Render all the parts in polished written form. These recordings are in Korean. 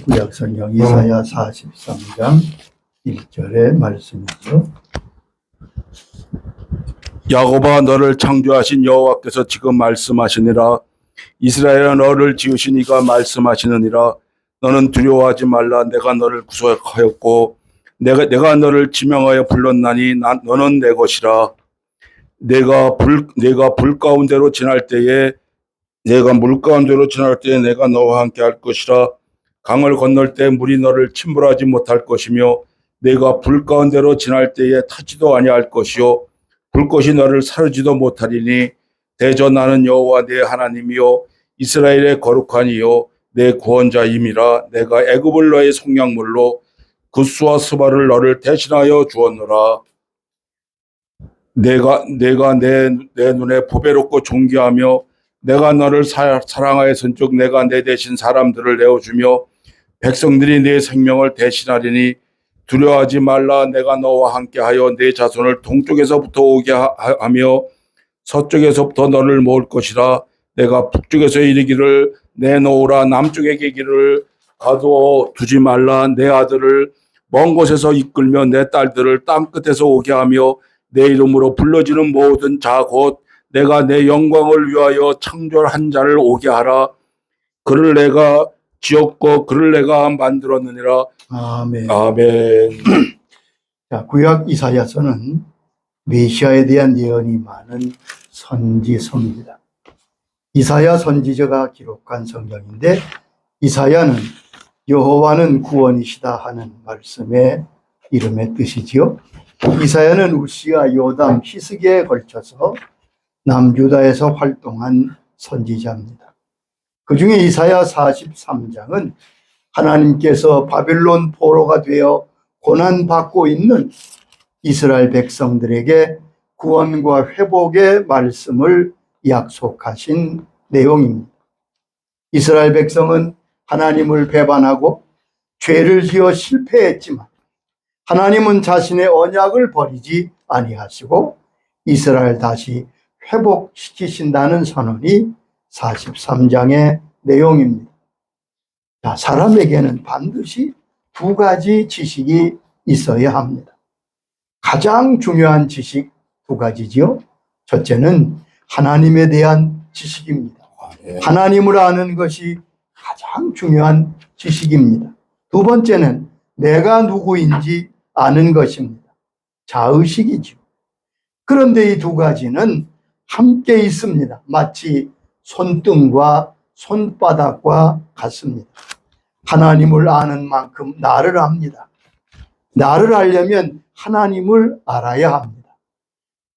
구약성경 이사야 43장 1절의 말씀이죠. 야곱아, 너를 창조하신 여호와께서 지금 말씀하시니라. 이스라엘아, 너를 지으신 이가 말씀하시느니라. 너는 두려워하지 말라. 내가 너를 구속하였고 내가 너를 지명하여 불렀나니 너는 내 것이라. 내가 불 가운데로 지날 때에, 내가 물 가운데로 지날 때에 내가 너와 함께 할 것이라. 강을 건널 때 물이 너를 침몰하지 못할 것이며 내가 불 가운데로 지날 때에 타지도 아니할 것이요 불꽃이 너를 사르지도 못하리니 대저 나는 여호와 내 하나님이요 이스라엘의 거룩한 이요 내 구원자임이라. 내가 애굽을 너의 속량물로 구스와 스바를 너를 대신하여 주었노라. 내가 내 눈에 보배롭고 존귀하며 내가 너를 사랑하였은즉 내가 내 대신 사람들을 내어주며 백성들이 내 생명을 대신하리니 두려워하지 말라. 내가 너와 함께하여 내 자손을 동쪽에서부터 오게 하며 서쪽에서부터 너를 모을 것이라. 내가 북쪽에서 이르기를 내놓으라. 남쪽에게 길을 가둬두지 말라. 내 아들을 먼 곳에서 이끌며 내 딸들을 땅 끝에서 오게 하며 내 이름으로 불러지는 모든 자 곧 내가 내 영광을 위하여 창조한 자를 오게 하라. 그를 내가 지었고 그를 내가 만들었느니라. 아멘. 아멘. 자, 구약 이사야서는 메시아에 대한 예언이 많은 선지서입니다. 이사야 선지자가 기록한 성경인데 이사야는 여호와는 구원이시다 하는 말씀의 이름의 뜻이지요. 이사야는 우시아, 요담, 히스기야에 걸쳐서 남유다에서 활동한 선지자입니다. 그 중에 이사야 43장은 하나님께서 바벨론 포로가 되어 고난받고 있는 이스라엘 백성들에게 구원과 회복의 말씀을 약속하신 내용입니다. 이스라엘 백성은 하나님을 배반하고 죄를 지어 실패했지만 하나님은 자신의 언약을 버리지 아니하시고 이스라엘 다시 회복시키신다는 선언이 43장의 내용입니다. 자, 사람에게는 반드시 두 가지 지식이 있어야 합니다. 가장 중요한 지식 두 가지지요. 첫째는 하나님에 대한 지식입니다. 하나님을 아는 것이 가장 중요한 지식입니다. 두 번째는 내가 누구인지 아는 것입니다. 자의식이죠. 그런데 이 두 가지는 함께 있습니다. 마치 손등과 손바닥과 같습니다. 하나님을 아는 만큼 나를 압니다. 나를 알려면 하나님을 알아야 합니다.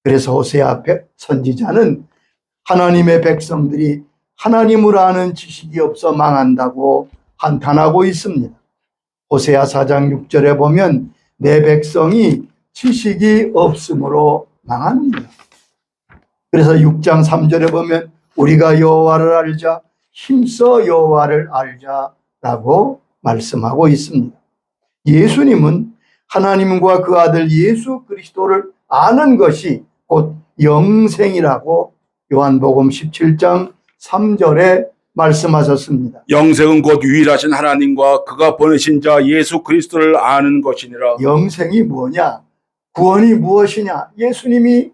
그래서 호세아 선지자는 하나님의 백성들이 하나님을 아는 지식이 없어 망한다고 한탄하고 있습니다. 호세아 4장 6절에 보면 내 백성이 지식이 없으므로 망합니다. 그래서 6장 3절에 보면 우리가 여호와를 알자, 힘써 여호와를 알자라고 말씀하고 있습니다. 예수님은 하나님과 그 아들 예수 그리스도를 아는 것이 곧 영생이라고 요한복음 17장 3절에 말씀하셨습니다. 영생은 곧 유일하신 하나님과 그가 보내신 자 예수 그리스도를 아는 것이니라. 영생이 뭐냐? 구원이 무엇이냐? 예수님이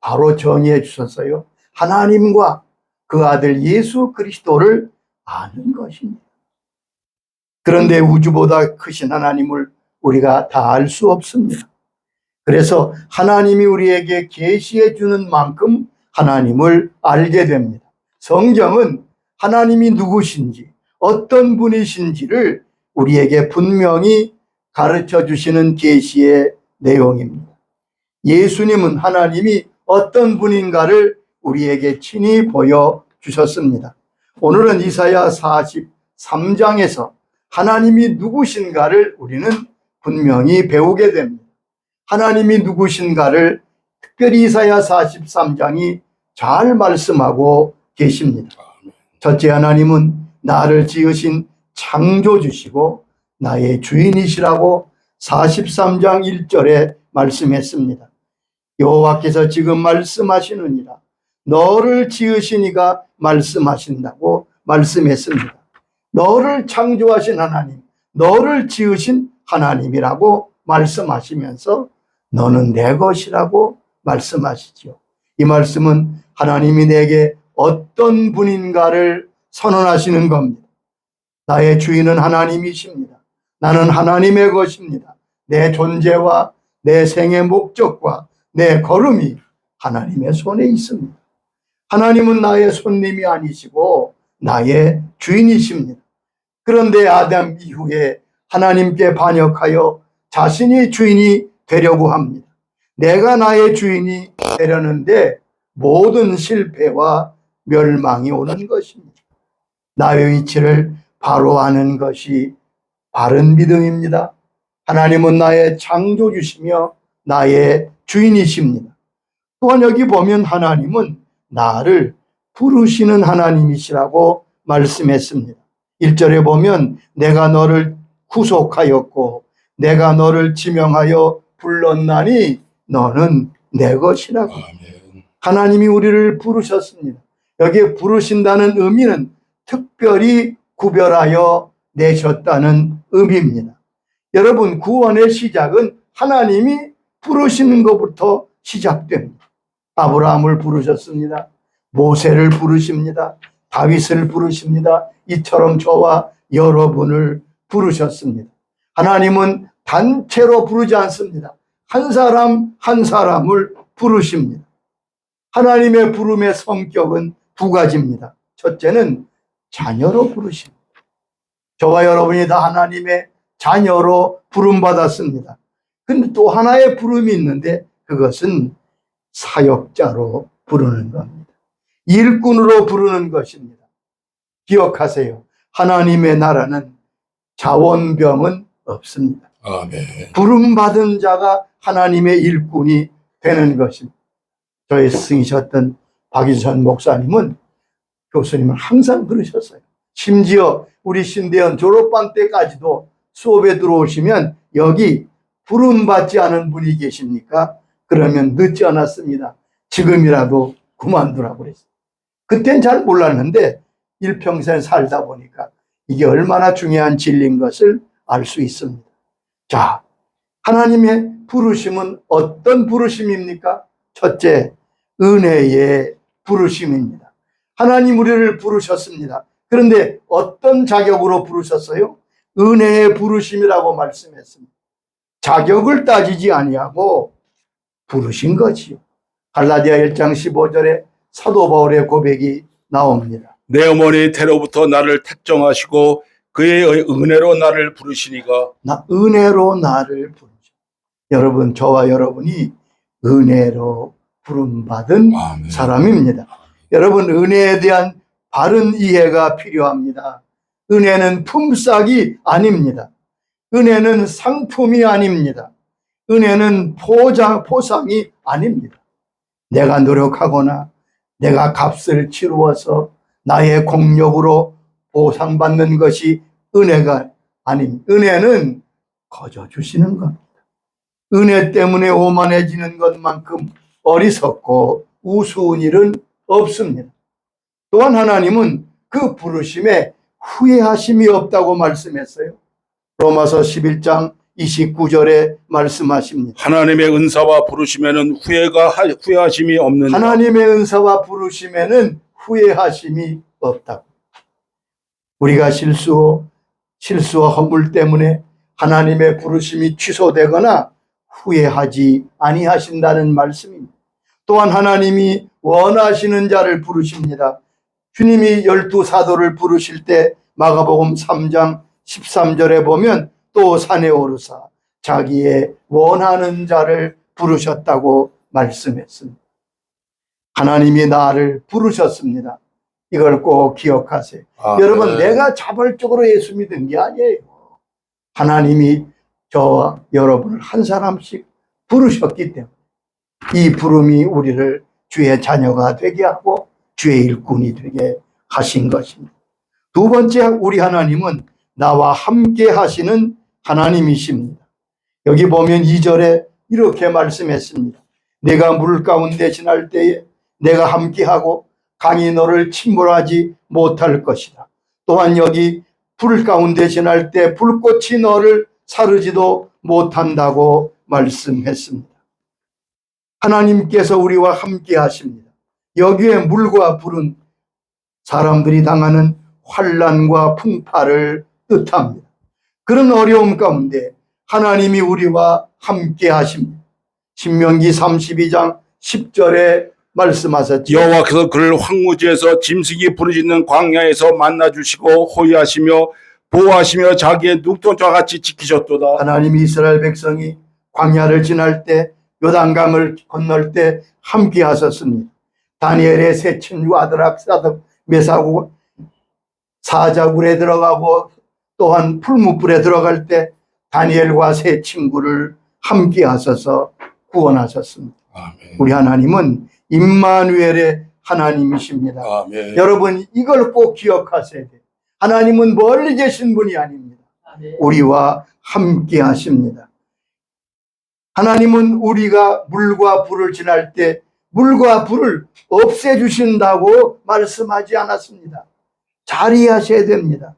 바로 정의해 주셨어요. 하나님과 그 아들 예수 그리스도를 아는 것입니다. 그런데 우주보다 크신 하나님을 우리가 다 알 수 없습니다. 그래서 하나님이 우리에게 계시해 주는 만큼 하나님을 알게 됩니다. 성경은 하나님이 누구신지 어떤 분이신지를 우리에게 분명히 가르쳐 주시는 계시의 내용입니다. 예수님은 하나님이 어떤 분인가를 우리에게 친히 보여주셨습니다. 오늘은 이사야 43장에서 하나님이 누구신가를 우리는 분명히 배우게 됩니다. 하나님이 누구신가를 특별히 이사야 43장이 잘 말씀하고 계십니다. 첫째, 하나님은 나를 지으신 창조주시고 나의 주인이시라고 43장 1절에 말씀했습니다. 여호와께서 지금 말씀하시느니라. 너를 지으신 이가 말씀하신다고 말씀했습니다. 너를 창조하신 하나님, 너를 지으신 하나님이라고 말씀하시면서 너는 내 것이라고 말씀하시죠. 이 말씀은 하나님이 내게 어떤 분인가를 선언하시는 겁니다. 나의 주인은 하나님이십니다. 나는 하나님의 것입니다. 내 존재와 내 생의 목적과 내 걸음이 하나님의 손에 있습니다. 하나님은 나의 손님이 아니시고 나의 주인이십니다. 그런데 아담 이후에 하나님께 반역하여 자신이 주인이 되려고 합니다. 내가 나의 주인이 되려는데 모든 실패와 멸망이 오는 것입니다. 나의 위치를 바로 아는 것이 바른 믿음입니다. 하나님은 나의 창조주시며 나의 주인이십니다. 또한 여기 보면 하나님은 나를 부르시는 하나님이시라고 말씀했습니다. 1절에 보면 내가 너를 구속하였고 내가 너를 지명하여 불렀나니 너는 내 것이라고. 하나님이 우리를 부르셨습니다. 여기에 부르신다는 의미는 특별히 구별하여 내셨다는 의미입니다. 여러분, 구원의 시작은 하나님이 부르시는 것부터 시작됩니다. 아브라함을 부르셨습니다. 모세를 부르십니다. 다윗을 부르십니다. 이처럼 저와 여러분을 부르셨습니다. 하나님은 단체로 부르지 않습니다. 한 사람 한 사람을 부르십니다. 하나님의 부름의 성격은 두 가지입니다. 첫째는 자녀로 부르십니다. 저와 여러분이 다 하나님의 자녀로 부름받았습니다. 근데 또 하나의 부름이 있는데 그것은 사역자로 부르는 겁니다. 일꾼으로 부르는 것입니다. 기억하세요. 하나님의 나라는 자원병은 없습니다. 아멘. 부름받은 자가 하나님의 일꾼이 되는 것입니다. 저의 스승이셨던 박인선 목사님은 교수님은 항상 그러셨어요. 심지어 우리 신대원 졸업반 때까지도 수업에 들어오시면 여기 부름받지 않은 분이 계십니까? 그러면 늦지 않았습니다. 지금이라도 그만두라고 그랬어요. 그땐 잘 몰랐는데 일평생 살다 보니까 이게 얼마나 중요한 진리인 것을 알 수 있습니다. 자, 하나님의 부르심은 어떤 부르심입니까? 첫째, 은혜의 부르심입니다. 하나님 우리를 부르셨습니다. 그런데 어떤 자격으로 부르셨어요? 은혜의 부르심이라고 말씀했습니다. 자격을 따지지 아니하고 부르신 거지요. 갈라디아 1장 15절에 사도 바울의 고백이 나옵니다. 내 어머니 태로부터 나를 택정하시고 그의 은혜로 나를 부르시니가. 은혜로 나를 부르죠. 여러분, 저와 여러분이 은혜로 부름받은 아멘. 사람입니다. 여러분, 은혜에 대한 바른 이해가 필요합니다. 은혜는 품삯이 아닙니다. 은혜는 상품이 아닙니다. 은혜는 포상이 아닙니다. 내가 노력하거나 내가 값을 치루어서 나의 공력으로 보상받는 것이 은혜가 아닙니다. 은혜는 거저 주시는 겁니다. 은혜 때문에 오만해지는 것만큼 어리석고 우스운 일은 없습니다. 또한 하나님은 그 부르심에 후회하심이 없다고 말씀했어요. 로마서 11장 29절에 말씀하십니다. 하나님의 은사와 부르심에는 후회하심이 없는. 하나님의 은사와 부르심에는 후회하심이 없다고. 우리가 실수와 허물 때문에 하나님의 부르심이 취소되거나 후회하지 아니하신다는 말씀입니다. 또한 하나님이 원하시는 자를 부르십니다. 주님이 12사도를 부르실 때 마가복음 3장 13절에 보면 또 산에 오르사 자기의 원하는 자를 부르셨다고 말씀했습니다. 하나님이 나를 부르셨습니다. 이걸 꼭 기억하세요. 여러분, 내가 자발적으로 예수 믿은 게 아니에요. 하나님이 저와 여러분을 한 사람씩 부르셨기 때문에 이 부름이 우리를 주의 자녀가 되게 하고 주의 일꾼이 되게 하신 것입니다. 두 번째, 우리 하나님은 나와 함께 하시는 하나님이십니다. 여기 보면 2절에 이렇게 말씀했습니다. 내가 물 가운데 지날 때에 내가 함께하고 강이 너를 침몰하지 못할 것이다. 또한 여기 불 가운데 지날 때 불꽃이 너를 사르지도 못한다고 말씀했습니다. 하나님께서 우리와 함께 하십니다. 여기에 물과 불은 사람들이 당하는 환난과 풍파를 뜻합니다. 그런 어려움 가운데 하나님이 우리와 함께 하십니다. 신명기 32장 10절에 말씀하셨죠. 여호와께서 그를 황무지에서 짐승이 부르짖는 광야에서 만나주시고 호위하시며 보호하시며 자기의 눈동자와 같이 지키셨도다. 하나님이 이스라엘 백성이 광야를 지날 때 요단강을 건널 때 함께 하셨습니다. 다니엘의 세 친구 아드락, 사덕, 메사고 사자굴에 들어가고 또한 풀무불에 들어갈 때 다니엘과 세 친구를 함께 하셔서 구원하셨습니다. 아멘. 우리 하나님은 임마누엘의 하나님이십니다. 아멘. 여러분 이걸 꼭 기억하셔야 돼요. 하나님은 멀리 계신 분이 아닙니다. 우리와 함께 하십니다. 하나님은 우리가 물과 불을 지날 때 물과 불을 없애주신다고 말씀하지 않았습니다. 잘 이해하셔야 됩니다.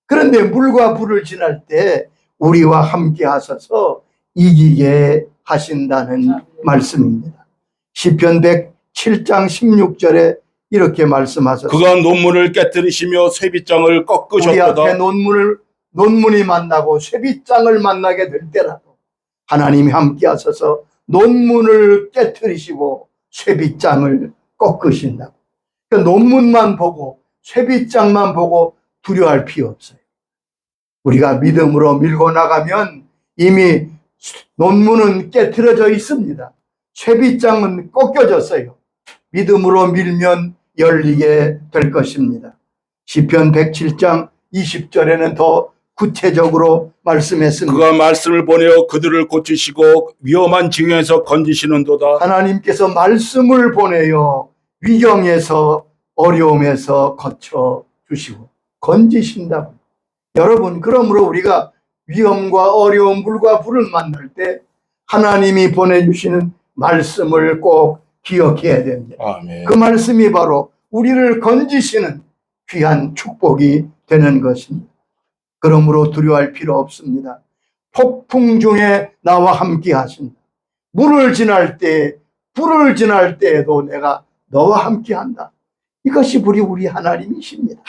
그런데 물과 불을 지날 때 우리와 함께 하셔서 이기게 하신다는 말씀입니다. 시편 107장 16절에 이렇게 말씀하셨습니다. 그가 논문을 깨뜨리시며 쇠빗장을 우리 꺾으셨도다. 앞에 논문이 만나고 쇠빗장을 만나게 될 때라도 하나님이 함께 하셔서 논문을 깨뜨리시고 쇠빗장을 꺾으신다고. 그러니까 논문만 보고 쇠빗장만 보고 두려워할 필요 없어요. 우리가 믿음으로 밀고 나가면 이미 논문은 깨트려져 있습니다. 쇠빗장은 꺾여졌어요. 믿음으로 밀면 열리게 될 것입니다. 시편 107장 20절에는 더 구체적으로 말씀했습니다. 그가 말씀을 보내어 그들을 고치시고 위험한 지경에서 건지시는도다. 하나님께서 말씀을 보내어 위경에서 어려움에서 거쳐 주시고 건지신다고. 여러분, 그러므로 우리가 위험과 어려움, 물과 불을 만날 때 하나님이 보내주시는 말씀을 꼭 기억해야 됩니다. 아멘. 그 말씀이 바로 우리를 건지시는 귀한 축복이 되는 것입니다. 그러므로 두려워할 필요 없습니다. 폭풍 중에 나와 함께 하신다. 물을 지날 때, 불을 지날 때에도 내가 너와 함께 한다. 이것이 우리 하나님이십니다.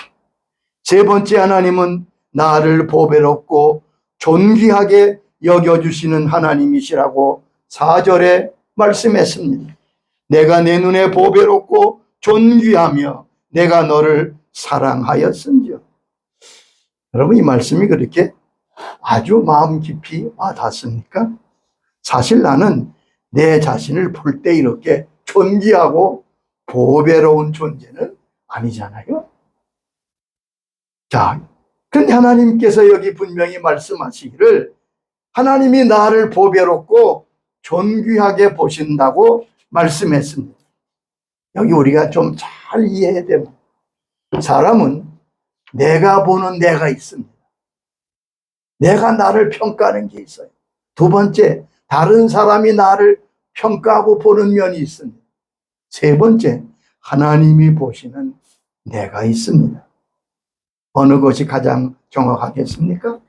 세 번째, 하나님은 나를 보배롭고 존귀하게 여겨주시는 하나님이시라고 4절에 말씀했습니다. 내가 내 눈에 보배롭고 존귀하며 내가 너를 사랑하였은지요. 여러분, 이 말씀이 그렇게 아주 마음 깊이 와닿습니까? 사실 나는 내 자신을 볼 때 이렇게 존귀하고 보배로운 존재는 아니잖아요. 자, 그런데 하나님께서 여기 분명히 말씀하시기를 하나님이 나를 보배롭고 존귀하게 보신다고 말씀했습니다. 여기 우리가 좀 잘 이해해야 됩니다. 사람은 내가 보는 내가 있습니다. 내가 나를 평가하는 게 있어요. 두 번째, 다른 사람이 나를 평가하고 보는 면이 있습니다. 세 번째, 하나님이 보시는 내가 있습니다. 어느 것이 가장 정확하겠습니까?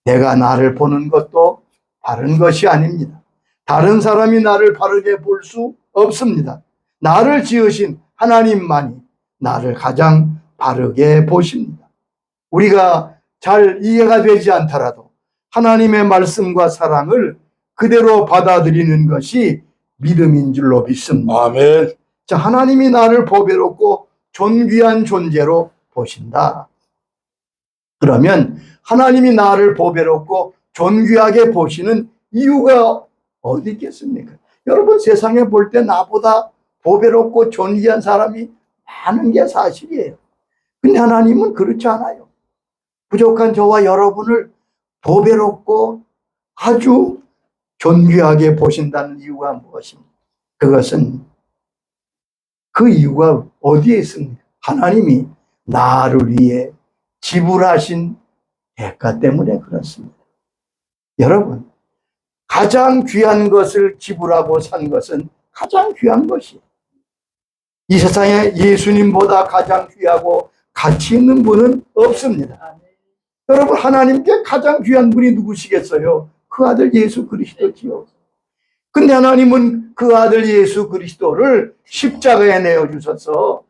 내가 나를 보는 것도 바른 것이 아닙니다. 다른 사람이 나를 바르게 볼 수 없습니다. 나를 지으신 하나님만이 나를 가장 바르게 보십니다. 우리가 잘 이해가 되지 않더라도 하나님의 말씀과 사랑을 그대로 받아들이는 것이 믿음인 줄로 믿습니다. 아멘. 자, 하나님이 나를 보배롭고 존귀한 존재로 보신다. 그러면 하나님이 나를 보배롭고 존귀하게 보시는 이유가 어디 있겠습니까? 여러분, 세상에 볼 때 나보다 보배롭고 존귀한 사람이 많은 게 사실이에요. 근데 하나님은 그렇지 않아요. 부족한 저와 여러분을 보배롭고 아주 존귀하게 보신다는 이유가 무엇입니까? 그것은 그 이유가 어디에 있습니까? 하나님이 나를 위해 지불하신 대가 때문에 그렇습니다. 여러분, 가장 귀한 것을 지불하고 산 것은 가장 귀한 것이에요. 이 세상에 예수님보다 가장 귀하고 가치 있는 분은 없습니다. 여러분, 하나님께 가장 귀한 분이 누구시겠어요? 그 아들 예수 그리스도지요. 근데 하나님은 그 아들 예수 그리스도를 십자가에 내어주셔서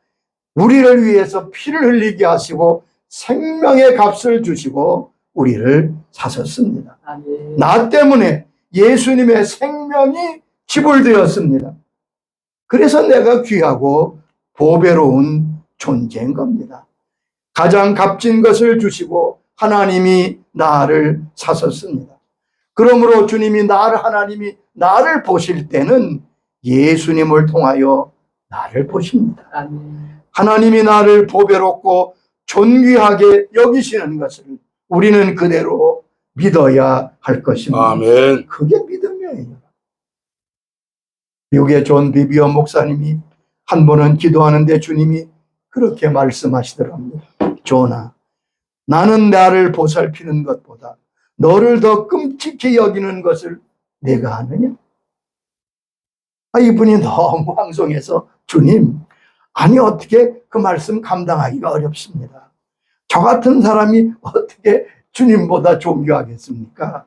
우리를 위해서 피를 흘리게 하시고 생명의 값을 주시고 우리를 사셨습니다. 나 때문에 예수님의 생명이 지불되었습니다. 그래서 내가 귀하고 보배로운 존재인 겁니다. 가장 값진 것을 주시고 하나님이 나를 사셨습니다. 그러므로 하나님이 나를 보실 때는 예수님을 통하여 나를 보십니다. 하나님이 나를 보배롭고 존귀하게 여기시는 것을 우리는 그대로 믿어야 할 것입니다. 아멘. 그게 믿음이에요. 미국의 존 비비어 목사님이 한 번은 기도하는데 주님이 그렇게 말씀하시더랍니다. 존아, 나는 나를 보살피는 것보다 너를 더 끔찍히 여기는 것을 내가 아느냐? 이분이 너무 황송해서 주님, 아니 어떻게 그 말씀 감당하기가 어렵습니다. 저 같은 사람이 어떻게 주님보다 존귀하겠습니까?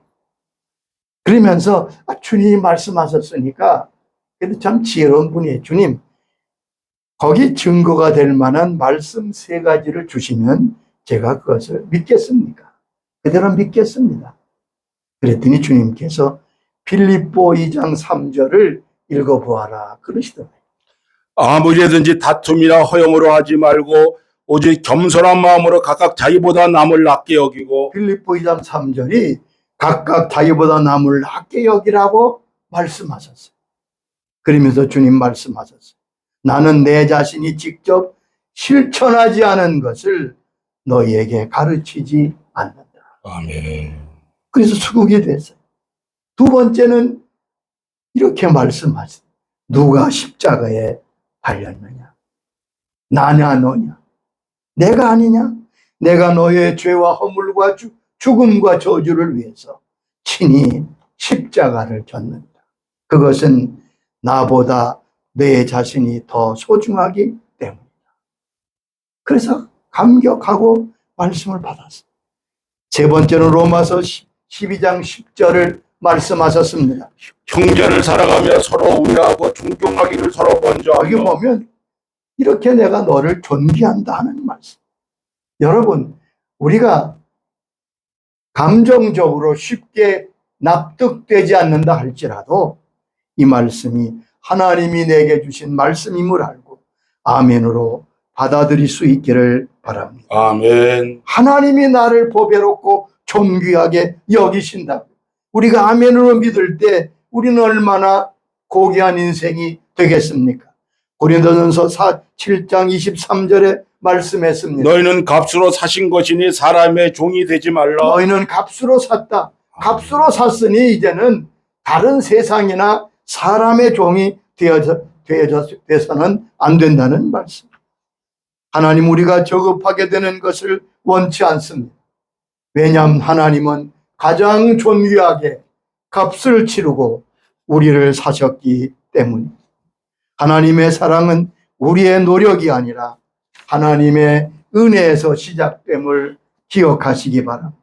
그러면서 주님이 말씀하셨으니까 그래도 참 지혜로운 분이에요. 주님, 거기 증거가 될 만한 말씀 3가지를 주시면 제가 그것을 믿겠습니까? 그대로 믿겠습니다. 그랬더니 주님께서 빌립보 2장 3절을 읽어보아라 그러시더라고요. 아무리든지 다툼이나 허용으로 하지 말고 오직 겸손한 마음으로 각각 자기보다 남을 낮게 여기고. 빌립보 2장 3절이 각각 자기보다 남을 낮게 여기라고 말씀하셨어요. 그러면서 주님 말씀하셨어요. 나는 내 자신이 직접 실천하지 않은 것을 너희에게 가르치지 않는다. 아멘. 그래서 수국이 됐어요. 2번째는 이렇게 말씀하세요. 누가 십자가에 달렸느냐? 나냐 너냐? 내가 아니냐? 내가 너의 죄와 허물과 죽음과 저주를 위해서 친히 십자가를 졌는다. 그것은 나보다 내 자신이 더 소중하기 때문이다. 그래서 감격하고 말씀을 받았어요. 3번째는 로마서 12장 10절을 말씀하셨습니다. 형제를 사랑하며 서로 우애하고 존경하기를 서로 먼저 여기 하며. 보면 이렇게 내가 너를 존귀한다 하는 말씀. 여러분, 우리가 감정적으로 쉽게 납득되지 않는다 할지라도 이 말씀이 하나님이 내게 주신 말씀임을 알고 아멘으로 받아들일 수 있기를 바랍니다. 아멘. 하나님이 나를 보배롭고 존귀하게 여기신다. 우리가 아멘으로 믿을 때 우리는 얼마나 고귀한 인생이 되겠습니까? 고린도전서 7장 23절에 말씀했습니다. 너희는 값으로 사신 것이니 사람의 종이 되지 말라. 너희는 값으로 샀다. 값으로 샀으니 이제는 다른 세상이나 사람의 종이 되어서는 안 된다는 말씀. 하나님, 우리가 저급하게 되는 것을 원치 않습니다. 왜냐하면 하나님은 가장 존귀하게 값을 치르고 우리를 사셨기 때문입니다. 하나님의 사랑은 우리의 노력이 아니라 하나님의 은혜에서 시작됨을 기억하시기 바랍니다.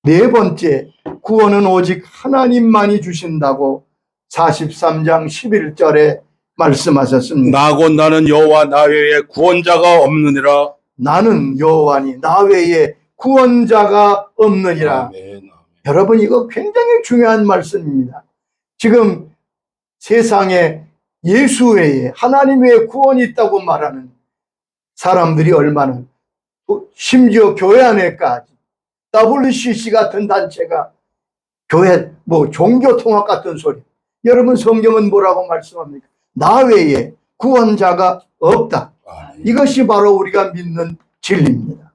4번째, 구원은 오직 하나님만이 주신다고 43장 11절에 말씀하셨습니다. 나 곧 나는 여호와 나 외에 구원자가 없느니라. 나는 여호와니 나 외에 구원자가 없느니라. 아멘. 여러분, 이거 굉장히 중요한 말씀입니다. 지금 세상에 예수 외에 하나님 외에 구원이 있다고 말하는 사람들이 얼마나, 심지어 교회 안에까지 WCC 같은 단체가 교회 종교통합 같은 소리. 여러분, 성경은 뭐라고 말씀합니까? 나 외에 구원자가 없다. 이것이 바로 우리가 믿는 진리입니다.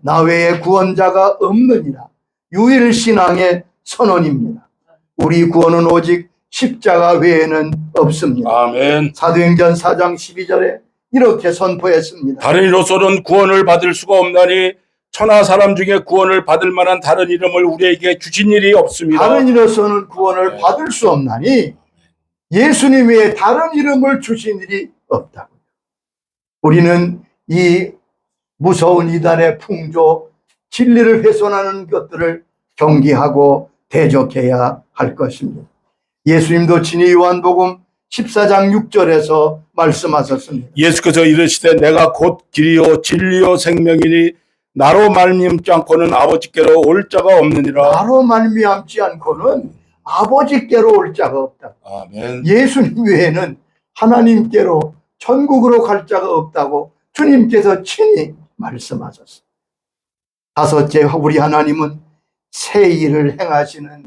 나 외에 구원자가 없느니라. 유일신앙의 선언입니다. 우리 구원은 오직 십자가 외에는 없습니다. 아멘. 사도행전 4장 12절에 이렇게 선포했습니다. 다른 이로서는 구원을 받을 수가 없나니 천하 사람 중에 구원을 받을 만한 다른 이름을 우리에게 주신 일이 없습니다. 다른 이로서는 구원을 받을 수 없나니 예수님 외에 다른 이름을 주신 일이 없다고요. 우리는 이 무서운 이단의 풍조, 진리를 훼손하는 것들을 경계하고 대적해야 할 것입니다. 예수님도 친히 요한복음 14장 6절에서 말씀하셨습니다. 예수께서 이르시되 내가 곧 길이요 진리요 생명이니 나로 말미암지 않고는 아버지께로 올 자가 없느니라. 나로 말미암지 않고는 아버지께로 올 자가 없다. 아멘. 예수님 외에는 하나님께로 천국으로 갈 자가 없다고 주님께서 친히 말씀하셨습니다. 다섯째, 우리 하나님은 새 일을 행하시는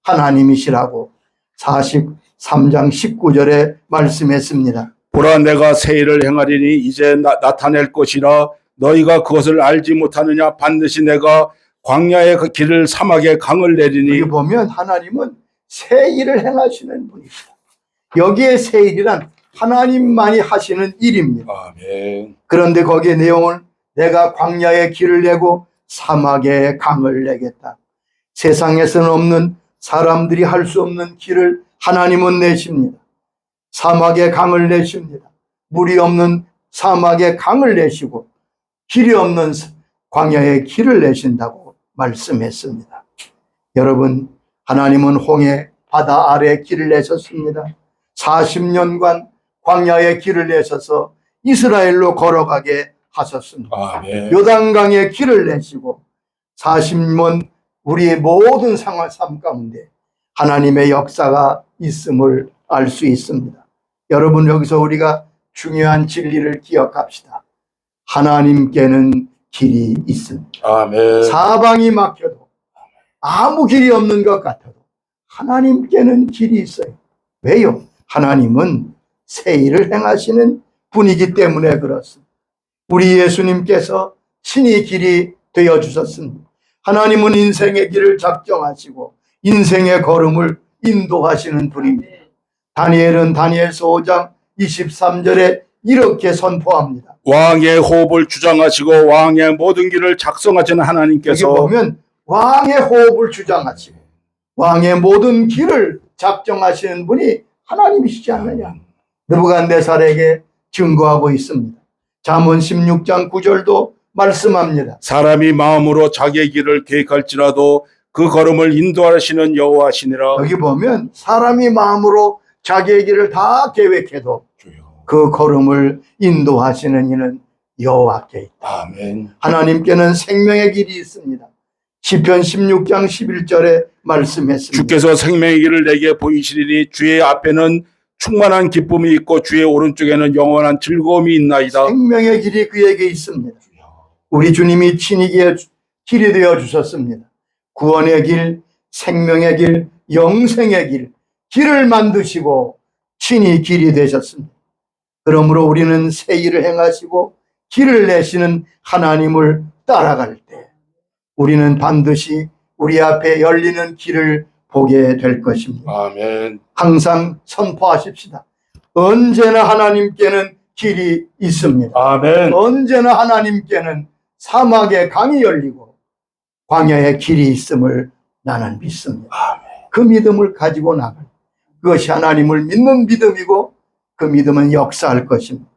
하나님이시라고 43장 19절에 말씀했습니다. 보라 내가 새 일을 행하리니 이제 나타낼 것이라 너희가 그것을 알지 못하느냐. 반드시 내가 광야의 그 길을 사막에 강을 내리니. 여기 보면 하나님은 새 일을 행하시는 분이시다. 여기에 새 일이란 하나님만이 하시는 일입니다. 아멘. 그런데 거기에 내용은 내가 광야의 길을 내고 사막에 강을 내겠다. 세상에서는 없는, 사람들이 할 수 없는 길을 하나님은 내십니다. 사막에 강을 내십니다. 물이 없는 사막에 강을 내시고 길이 없는 광야에 길을 내신다고 말씀했습니다. 여러분, 하나님은 홍해 바다 아래 길을 내셨습니다. 40년간 광야에 길을 내셔서 이스라엘로 걸어가게 하셨습니다. 아멘. 요단강에 길을 내시고 40년 우리의 모든 삶 가운데 하나님의 역사가 있음을 알 수 있습니다. 여러분, 여기서 우리가 중요한 진리를 기억합시다. 하나님께는 길이 있습니다. 아멘. 사방이 막혀도 아무 길이 없는 것 같아도 하나님께는 길이 있어요. 왜요? 하나님은 새 일을 행하시는 분이기 때문에 그렇습니다. 우리 예수님께서 신이 길이 되어주셨습니다. 하나님은 인생의 길을 작정하시고 인생의 걸음을 인도하시는 분입니다. 다니엘은 다니엘서 5장 23절에 이렇게 선포합니다. 왕의 호흡을 주장하시고 왕의 모든 길을 작성하시는 여기 하나님께서. 보면 왕의 호흡을 주장하시고 왕의 모든 길을 작정하시는 분이 하나님이시지 않느냐. 느부갓네살에게 증거하고 있습니다. 잠언 16장 9절도 말씀합니다. 사람이 마음으로 자기의 길을 계획할지라도 그 걸음을 인도하시는 여호와시니라. 여기 보면 사람이 마음으로 자기의 길을 다 계획해도 그 걸음을 인도하시는 이는 여호와께 있다. 아멘. 하나님께는 생명의 길이 있습니다. 시편 16장 11절에 말씀했습니다. 주께서 생명의 길을 내게 보이시리니 주의 앞에는 충만한 기쁨이 있고 주의 오른쪽에는 영원한 즐거움이 있나이다. 생명의 길이 그에게 있습니다. 우리 주님이 친히 길이 되어 주셨습니다. 구원의 길, 생명의 길, 영생의 길, 길을 만드시고 친히 길이 되셨습니다. 그러므로 우리는 새 일을 행하시고 길을 내시는 하나님을 따라갈 때 우리는 반드시 우리 앞에 열리는 길을 보게 될 것입니다. 아멘. 항상 선포하십시다. 언제나 하나님께는 길이 있습니다. 아멘. 언제나 하나님께는 사막에 강이 열리고 광야에 길이 있음을 나는 믿습니다. 그 믿음을 가지고 나갈, 그것이 하나님을 믿는 믿음이고 그 믿음은 역사할 것입니다.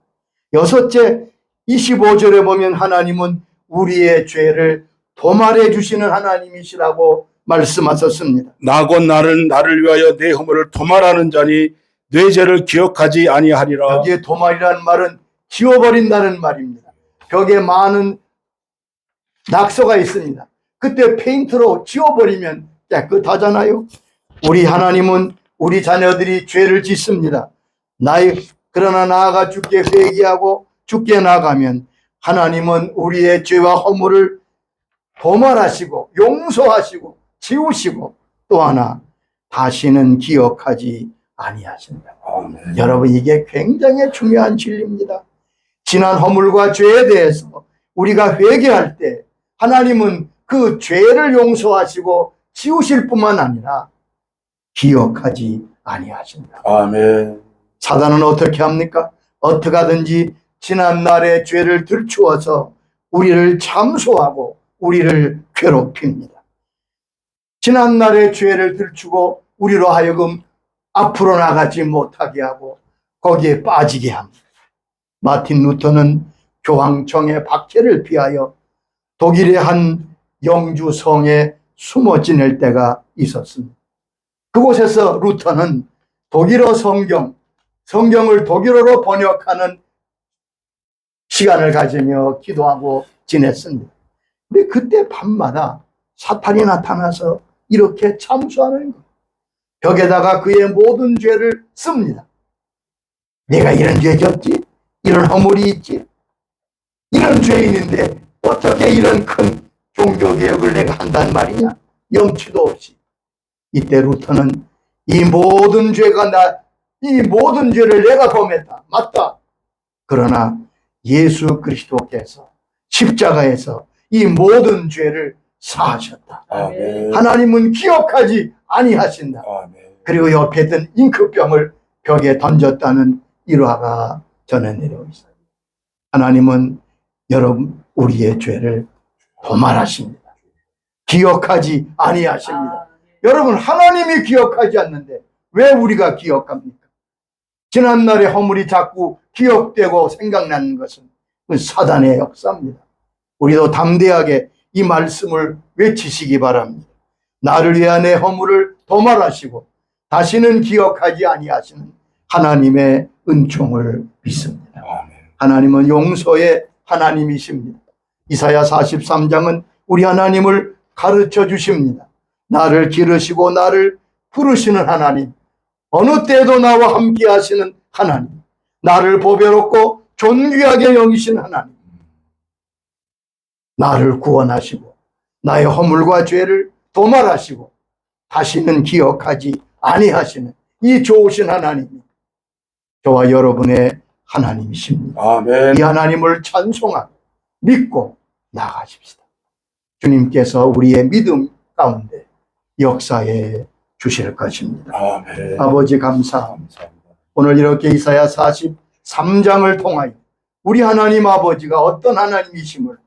여섯째, 25절에 보면 하나님은 우리의 죄를 도말해 주시는 하나님이시라고 말씀하셨습니다. 나곧 나를 위하여 내 허물을 도말하는 자니 내 죄를 기억하지 아니하리라. 여기에 도말이라는 말은 지워버린다는 말입니다. 벽에 많은 낙서가 있습니다. 그때 페인트로 지워버리면 깨끗하잖아요. 우리 하나님은 우리 자녀들이 죄를 짓습니다. 그러나 나아가 주께 회개하고 주께 나가면 하나님은 우리의 죄와 허물을 도말하시고 용서하시고 지우시고 또 하나 다시는 기억하지 아니하신다. 아멘. 여러분, 이게 굉장히 중요한 진리입니다. 지난 허물과 죄에 대해서 우리가 회개할 때 하나님은 그 죄를 용서하시고 지우실 뿐만 아니라 기억하지 아니하신다. 아멘. 사단은 어떻게 합니까? 어떻게 하든지 지난 날의 죄를 들추어서 우리를 참소하고 우리를 괴롭힙니다. 지난 날의 죄를 들추고 우리로 하여금 앞으로 나가지 못하게 하고 거기에 빠지게 합니다. 마틴 루터는 교황청의 박해를 피하여 독일의 한 영주 성에 숨어 지낼 때가 있었습니다. 그곳에서 루터는 독일어 성경을 독일어로 번역하는 시간을 가지며 기도하고 지냈습니다. 근데 그때 밤마다 사탄이 나타나서 이렇게 참수하는 거예요. 벽에다가 그의 모든 죄를 씁니다. 내가 이런 죄 졌지? 이런 허물이 있지? 이런 죄인인데 어떻게 이런 큰 종교개혁을 내가 한단 말이냐? 염치도 없이. 이때 루터는 이 모든 죄를 내가 범했다. 맞다. 그러나 예수 그리스도께서 십자가에서 이 모든 죄를 사하셨다. 아멘. 하나님은 기억하지 아니하신다. 아멘. 그리고 옆에 든 잉크병을 벽에 던졌다는 일화가 전해 내려오고 있어요. 하나님은 여러분 우리의 죄를 도말하십니다. 기억하지 아니하십니다. 여러분 하나님이 기억하지 않는데 왜 우리가 기억합니까? 지난날의 허물이 자꾸 기억되고 생각나는 것은 그 사단의 역사입니다. 우리도 담대하게 이 말씀을 외치시기 바랍니다. 나를 위한 내 허물을 도말하시고 다시는 기억하지 아니하시는 하나님의 은총을 믿습니다. 하나님은 용서의 하나님이십니다. 이사야 43장은 우리 하나님을 가르쳐 주십니다. 나를 기르시고 나를 부르시는 하나님, 어느 때도 나와 함께 하시는 하나님, 나를 보배롭고 존귀하게 여기시는 하나님, 나를 구원하시고 나의 허물과 죄를 도말하시고 다시는 기억하지 아니하시는 이 좋으신 하나님이 저와 여러분의 하나님이십니다. 아멘. 이 하나님을 찬송하고 믿고 나가십시다. 주님께서 우리의 믿음 가운데 역사해 주실 것입니다. 아멘. 아버지 감사합니다. 감사합니다. 오늘 이렇게 이사야 43장을 통하여 우리 하나님 아버지가 어떤 하나님이심을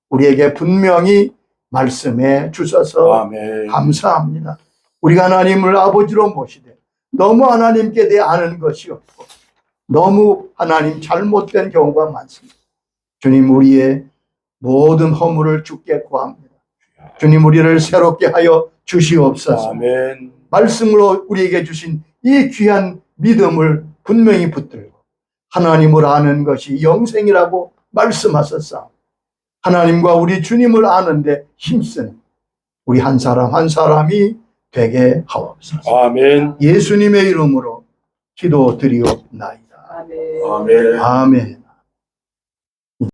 우리에게 분명히 말씀해 주셔서 아멘. 감사합니다. 우리가 하나님을 아버지로 모시되 너무 하나님께 대해 아는 것이 없고 너무 하나님 잘못된 경우가 많습니다. 주님 우리의 모든 허물을 주께 구합니다. 주님 우리를 새롭게 하여 주시옵소서. 아멘. 말씀으로 우리에게 주신 이 귀한 믿음을 분명히 붙들고 하나님을 아는 것이 영생이라고 말씀하셨사. 하나님과 우리 주님을 아는데 힘쓰는 우리 한 사람 한 사람이 되게 하옵소서. 아멘. 예수님의 이름으로 기도드리옵나이다. 아멘. 아멘. 아멘.